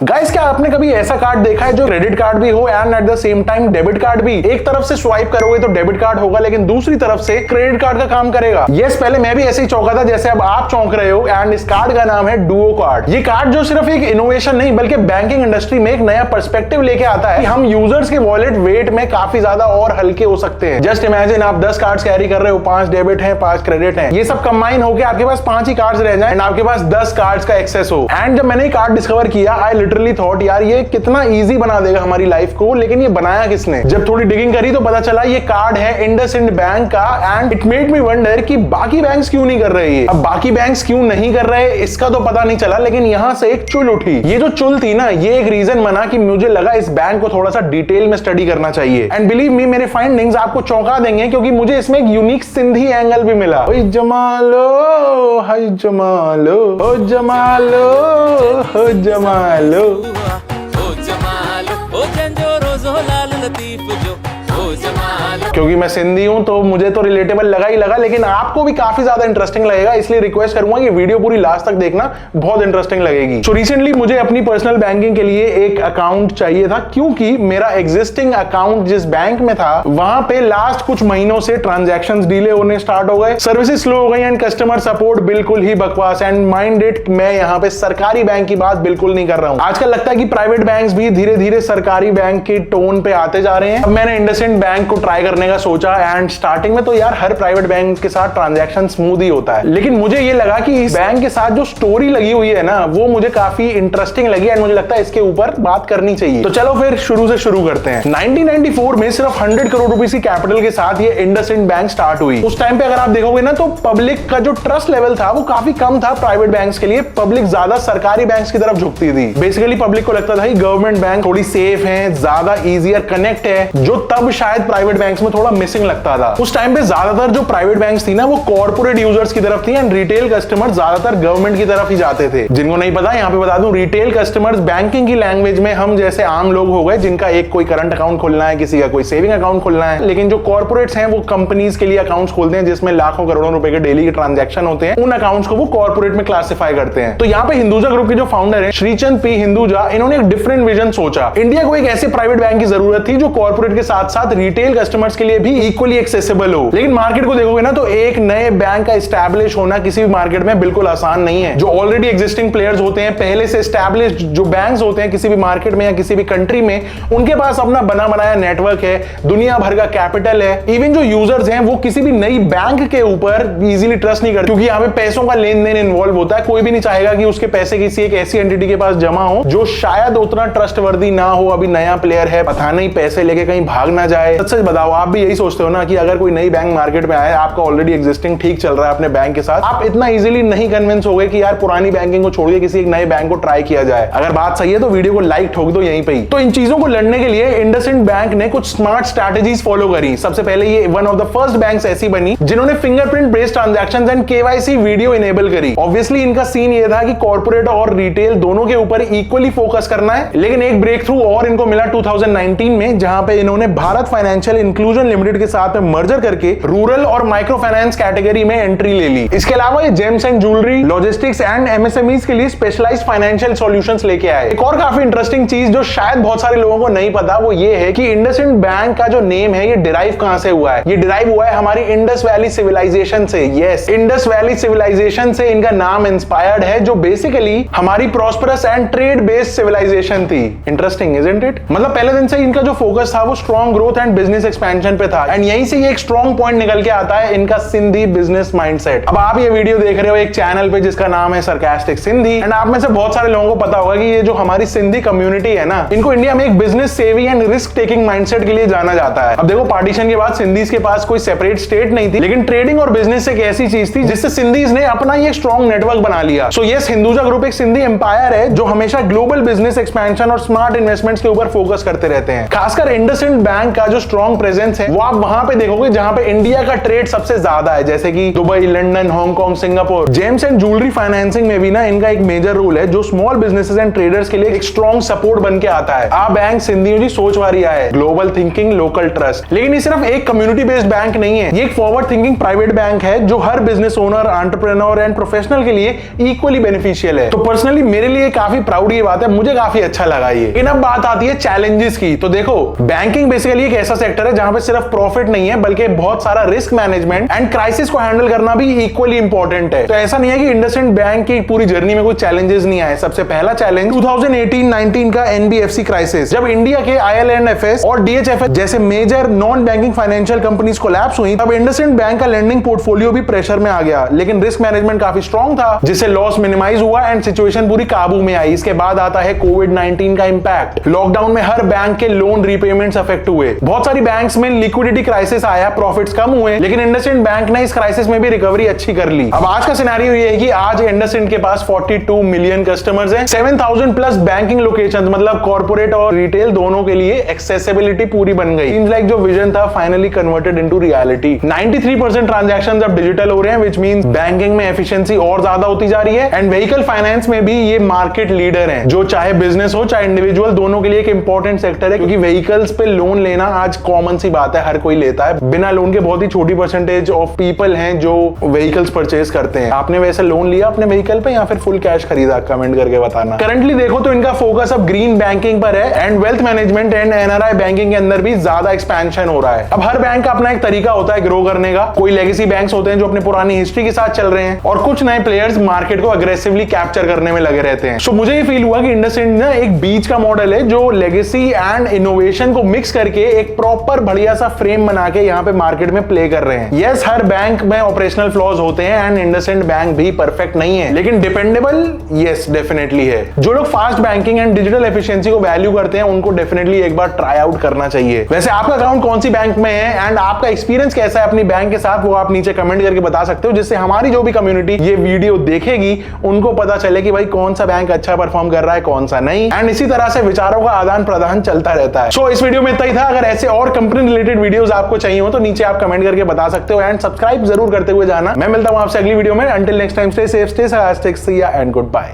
Guys, क्या आपने कभी ऐसा कार्ड देखा है जो क्रेडिट कार्ड भी हो and at the same time debit card भी? एक तरफ से स्वाइप करोगे तो डेबिट कार्ड होगा, लेकिन दूसरी तरफ से क्रेडिट कार्ड का काम करेगा। यस, पहले मैं भी ऐसे ही चौंका था जैसे अब आप चौंक रहे हो। एंड इस कार्ड का नाम है डुओ कार्ड। ये कार्ड जो सिर्फ एक इनोवेशन नहीं बल्कि बैंकिंग इंडस्ट्री में एक नया पर्सपेक्टिव लेके आता है कि हम यूजर्स के वॉलेट वेट में काफी ज्यादा और हल्के हो सकते हैं। जस्ट इमेजिन आप 10 कार्ड्स कैरी कर रहे हो, 5 डेबिट है, 5 क्रेडिट है। ये सब कंबाइन होकर आपके पास 5 ही कार्ड्स रह जाए एंड आपके पास 10 कार्ड्स का एक्सेस हो। एंड जब मैंने कार्ड डिस्कवर किया, आई लिटरली थॉट यार ये कितना इजी बना देगा हमारी लाइफ को। लेकिन ये बनाया किसने? जब थोड़ी डिगिंग करी तो पता चला ये कार्ड है इंडसइंड बैंक का। And it made me wonder कि बाकी बैंक्स क्यों नहीं कर रहे हैं। अब बाकी बैंक्स क्यों नहीं कर रहे इसका तो पता नहीं चला, लेकिन यहां से एक चुल उठी। ये जो चुल थी ना, ये एक रीजन बना कि मुझे लगा इस बैंक को थोड़ा सा डिटेल में स्टडी करना चाहिए। एंड बिलीव मी, मेरे फाइंडिंग्स आपको चौंका देंगे क्योंकि मुझे इसमें एक यूनिक सिंधी एंगल भी मिला। ओए जमालो, हाय जमालो, ओ जमालो, हो जमालो, क्योंकि मैं सिंधी हूं तो मुझे तो रिलेटेबल लगा ही लगा, लेकिन आपको भी काफी ज्यादा इंटरेस्टिंग लगेगा। इसलिए रिक्वेस्ट करूंगा कि वीडियो पूरी लास्ट तक देखना, बहुत इंटरेस्टिंग लगेगी। सो रिसेंटली मुझे अपनी पर्सनल बैंकिंग के लिए एक अकाउंट चाहिए था, क्योंकि मेरा एग्जिस्टिंग अकाउंट जिस बैंक में था वहां पे लास्ट कुछ महीनों से ट्रांजैक्शंस डिले होने स्टार्ट हो गए, सर्विसेज स्लो हो गई एंड कस्टमर सपोर्ट बिल्कुल ही बकवास। एंड माइंड इट, मैं यहाँ पे सरकारी बैंक की बात बिल्कुल नहीं कर रहा हूँ। आजकल लगता है कि प्राइवेट बैंक्स भी धीरे धीरे सरकारी बैंक के टोन पे आते जा रहे हैं। अब मैंने इंडसइंड बैंक को ट्राई करने का सोचा एंड स्टार्टिंग में तो यार हर प्राइवेट बैंक के साथ ट्रांजैक्शन स्मूथ ही होता है, लेकिन मुझे ये लगा कि इस बैंक के साथ जो स्टोरी लगी हुई है ना, वो मुझे काफी इंटरेस्टिंग लगी एंड मुझे लगता है इसके ऊपर बात करनी चाहिए। तो चलो फिर शुरू से शुरू करते हैं। 1994 में सिर्फ 100 करोड़ रुपीस की कैपिटल के साथ ये इंडसइंड बैंक स्टार्ट हुई। उस टाइम पे अगर आप देखोगे ना तो पब्लिक का जो ट्रस्ट लेवल था वो काफी कम था प्राइवेट बैंक्स के लिए। पब्लिक ज्यादा सरकारी बैंक्स की तरफ झुकती थी। बेसिकली पब्लिक को लगता था कि गवर्नमेंट बैंक थोड़ी सेफ है, ज्यादा इजियर कनेक्ट है, जो तब शायद प्राइवेट बैंक्स में थोड़ा मिसिंग लगता था। उस टाइम पे ज्यादातर जो प्राइवेट बैंक्स थी ना वो कॉर्पोरेट यूजर्स की तरफ थी एंड रिटेल कस्टमर ज्यादातर गवर्नमेंट की तरफ ही जाते थे। जिनको नहीं पता यहाँ पे बता दूं, रिटेल कस्टमर्स बैंकिंग की लैंग्वेज में हम जैसे आम लोग हो गए जिनका एक कोई करंट अकाउंट खोलना है, किसी का कोई सेविंग अकाउंट खोलना है। लेकिन जो कॉर्पोरेट्स हैं वो कंपनीज के लिए अकाउंट्स खोलते हैं जिसमें लाखों करोड़ों रुपए के डेली के ट्रांजैक्शन होते हैं। उन अकाउंट्स को वो कॉर्पोरेट में क्लासिफाई करते हैं। तो यहाँ पे हिंदुजा ग्रुप के जो फाउंडर है श्रीचंद पी हिंदुजा, इन्होंने एक डिफरेंट विजन सोचा। इंडिया को एक ऐसे प्राइवेट बैंक की जरूरत थी जो कॉर्पोरेट के साथ साथ रिटेल कस्टमर्स के लिए भी इक्वली एक्सेसिबल हो। लेकिन मार्केट को देखोगे ना तो एक नए बैंक का एस्टैब्लिश होना किसी भी मार्केट में बिल्कुल आसान नहीं है। जो ऑलरेडी एग्जिस्टिंग प्लेयर्स होते हैं, पहले से एस्टैब्लिश जो बैंक्स होते हैं किसी भी मार्केट में या किसी भी कंट्री में, उनके पास अपना बना बनाया नेटवर्क है, दुनिया भर का कैपिटल है। इवन जो यूजर्स हैं वो किसी भी नई बैंक के ऊपर इजीली ट्रस्ट नहीं करते, क्योंकि यहाँ पे पैसों का लेन देन इन्वॉल्व होता है। कोई भी नहीं चाहेगा कि उसके पैसे किसी एक ऐसी एंटिटी के पास जमा हो जो शायद उतना ट्रस्टवर्दी ना हो। अभी नया प्लेयर है, पता नहीं पैसे लेके कहीं भाग ना जाए। सच सच बताओ, आप भी यही सोचते हो ना कि अगर कोई नई बैंक मार्केट में आए, आपका ऑलरेडी एग्जिस्टिंग ठीक चल रहा है अपने बैंक के साथ, आप इतना इजीली नहीं कन्विंस हो गए कि यार पुरानी बैंकिंग को छोड़ के किसी एक नए बैंक को ट्राई किया जाए। अगर बात सही है तो वीडियो को लाइक ठोक दो यहीं पे ही। तो इन चीजों को लड़ने के लिए इंडसइंड बैंक ने कुछ स्मार्ट स्ट्रैटेजीज फॉलो करी। सबसे पहले ये one of the first banks ऐसी बनी जिन्होंने fingerprint based transactions and KYC video enable करी। ऑब्वियसली इनका सीन ये था कि कॉर्पोरेट और रिटेल दोनों के ऊपर इक्वली फोकस करना है। लेकिन एक ब्रेक थ्रू और इनको मिला 2019 में, जहां पे इन्होंने भारत फाइनेंशियल इंक्लूजन लिमिटेड के साथ में मर्जर करके रूरल और माइक्रो फाइनेंस कैटेगरी में एंट्री ले ली। इसके अलावा ये James and jewellery, logistics and MSMEs के लिए स्पेशलाइज्ड फाइनेंशियल सॉल्यूशंस लेके आए। एक और काफी इंटरेस्टिंग चीज जो शायद बहुत सारे लोगों को नहीं पता वो ये है कि इंडसइंड बैंक का जो नेम है ये डिराइव कहां से हुआ है। ये डिराइव हुआ है हमारी इंडस वैली सिविलाइजेशन से। यस, इंडस वैली सिविलाइजेशन से इनका नाम इंस्पायर्ड है, जो बेसिकली हमारी prosperous and trade based civilization थी। Interesting isn't it? मतलब पहले दिन से इनका जो फोकस था वो strong growth and business expansion पे था। एंड यहीं से ये एक स्ट्रॉन्ग पॉइंट निकल के आता है इनका सिंधी बिजनेस माइंडसेट। अब आप ये वीडियो देख रहे हो एक चैनल पे जिसका नाम है सरकास्टिक सिंधी, एंड आप में से बहुत सारे लोगों को पता होगा कि ये जो हमारी सिंधी कम्युनिटी है ना, इनको इंडिया में एक बिजनेस सेवी एंड रिस्क टेकिंग माइंडसेट के लिए जाना जाता है। अब देखो, पार्टीशन के बाद सिंधीज के पास कोई सेपरेट स्टेट नहीं थी, लेकिन ट्रेडिंग और बिजनेस एक ऐसी चीज थी जिससे सिंधीज ने अपना ये स्ट्रॉन्ग नेटवर्क बना लिया। सो यस, हिंदुजा ग्रुप एक सिंधी एम्पायर है जो हमेशा ग्लोबल बिजनेस एक्सपेंशन और स्मार्ट इन्वेस्टमेंट्स के ऊपर फोकस करते रहते हैं। खासकर इंडसइंड बैंक का जो स्ट्रॉन्ग प्रेजेंस फाइनेंस है वो आप वहां पे देखोगे जहां पे इंडिया का ट्रेड सबसे ज्यादा है, जैसे कि Dubai, London, Hong Kong, Singapore. James and jewellery financing में भी ना इनका एक मेजर रोल है जो स्मॉल बिजनेसेस एंड ट्रेडर्स के लिए एक स्ट्रॉन्ग सपोर्ट बन के आता है। आ बैंक सिंधियों जी सोच वारी है, ग्लोबल थिंकिंग, लोकल ट्रस्ट। लेकिन ये सिर्फ एक कम्युनिटी बेस्ड बैंक नहीं है, ये एक फॉरवर्ड थिंकिंग प्राइवेट बैंक है जो हर business owner, entrepreneur and professional के लिए इक्वली बेनिफिशियल है। तो पर्सनली मेरे लिए काफी प्राउड ये बात है, मुझे काफी अच्छा लगा ये। इन अब बात आती है चैलेंजेस की। तो देखो, बैंकिंग बेसिकली एक ऐसा सेक्टर है जहां पे सिर्फ प्रॉफिट नहीं है बल्कि बहुत सारा रिस्क मैनेजमेंट एंड क्राइसिस को हैंडल करना भी इक्वली इंपॉर्टेंट है। तो ऐसा नहीं है कि इंडसइंड बैंक की पूरी जर्नी में कोई चैलेंजेस नहीं आए। सबसे पहला चैलेंज 2018-19 का एनबीएफसी क्राइसिस, जब इंडिया के आईएलएंडएफएस और डीएचएफएस जैसे major non banking financial companies collapse हुई, तब इंडसइंड बैंक का लेंडिंग पोर्टफोलियो भी प्रेशर में आ गया। लेकिन रिस्क मैनेजमेंट काफी स्ट्रॉन्ग था जिससे लॉस मिनिमाइज हुआ एंड सिचुएशन पूरी काबू में आई। इसके बाद आता है कोविड-19 का इंपैक्ट। लॉकडाउन में हर बैंक के लोन रीपेमेंट्स अफेक्ट हुए, बहुत सारी बैंक्स में लिक्विडिटी क्राइसिस आया, प्रॉफिट्स कम हुए, लेकिन इंडसइंड बैंक ने इस क्राइसिस में भी रिकवरी अच्छी कर ली। अब आज का सिनेरियो ये है कि आज इंडसइंड के पास 42 मिलियन कस्टमर्स हैं, 7000 प्लस बैंकिंग लोकेशंस, मतलब कॉर्पोरेट और रिटेल दोनों के लिए एक्सेसिबिलिटी पूरी बन गई। सीम्स लाइक जो विजन था finally converted into reality. 93% transactions अब डिजिटल हो रहे हैं, व्हिच मींस बैंकिंग में एफिशिएंसी और ज्यादा होती जा रही है। एंड व्हीकल फाइनेंस में भी ये मार्केट लीडर है, जो चाहे बिजनेस हो चाहे इंडिविजुअल, दोनों के लिए एक इंपॉर्टेंट सेक्टर है, क्योंकि व्हीकल्स पे लोन लेना आज कॉमन सी बात है, हर कोई लेता है। बिना लोन के बहुत ही छोटी परसेंटेज ऑफ पीपल हैं जो व्हीकल्स परचेज करते हैं। आपने वैसे लोन लिया अपने व्हीकल पे या फिर फुल कैश खरीदा? कमेंट करके बताना। करंटली देखो तो इनका फोकस अब ग्रीन बैंकिंग पर है and wealth management and NRI banking के अंदर भी ज्यादा एक्सपेंशन हो रहा है। अब हर बैंक का अपना एक तरीका होता है ग्रो करने का। कोई लेगेसी बैंक्स होते हैं जो अपनी पुरानी हिस्ट्री के साथ चल रहे हैं, और कुछ नए प्लेयर्स मार्केट को अग्रेसिवली कैप्चर करने में लगे रहते हैं। सो मुझे ये फील हुआ कि इंडसइंड ना एक बीच का मॉडल है जो लेगेसी एंड इनोवेशन को मिक्स करके एक प्रॉपर बढ़िया सा फ्रेम बना के यहाँ पे मार्केट में प्ले कर रहे हैं। यस, हर बैंक में ऑपरेशनल फ्लॉज होते हैं एंड इंडसइंड बैंक भी परफेक्ट नहीं है, लेकिन डिपेंडेबल यस डेफिनेटली है। जो लोग fast banking and digital efficiency को वैल्यू करते हैं उनको डेफिनेटली एक बार ट्राई आउट करना चाहिए। वैसे आपका अकाउंट कौन सी बैंक में है एंड आपका एक्सपीरियंस कैसा है अपनी बैंक के साथ, वो आप नीचे कमेंट करके बता सकते हो, जिससे हमारी जो भी कम्युनिटी ये वीडियो देखेगी उनको पता चले कि भाई कौन सा बैंक अच्छा परफॉर्म कर रहा है, कौन सा नहीं। एंड इसी तरह से विचारों का आदान प्रदान चलता रहता है। सो इस वीडियो में इतना ही था। अगर ऐसे और कंपनी रिलेटेड वीडियोस आपको चाहिए हो तो नीचे आप कमेंट करके बता सकते हो एंड सब्सक्राइब जरूर करते हुए जाना। मैं मिलता हूं आपसे अगली वीडियो में। Until next time, stay safe, stay सही एंड गुड बाय।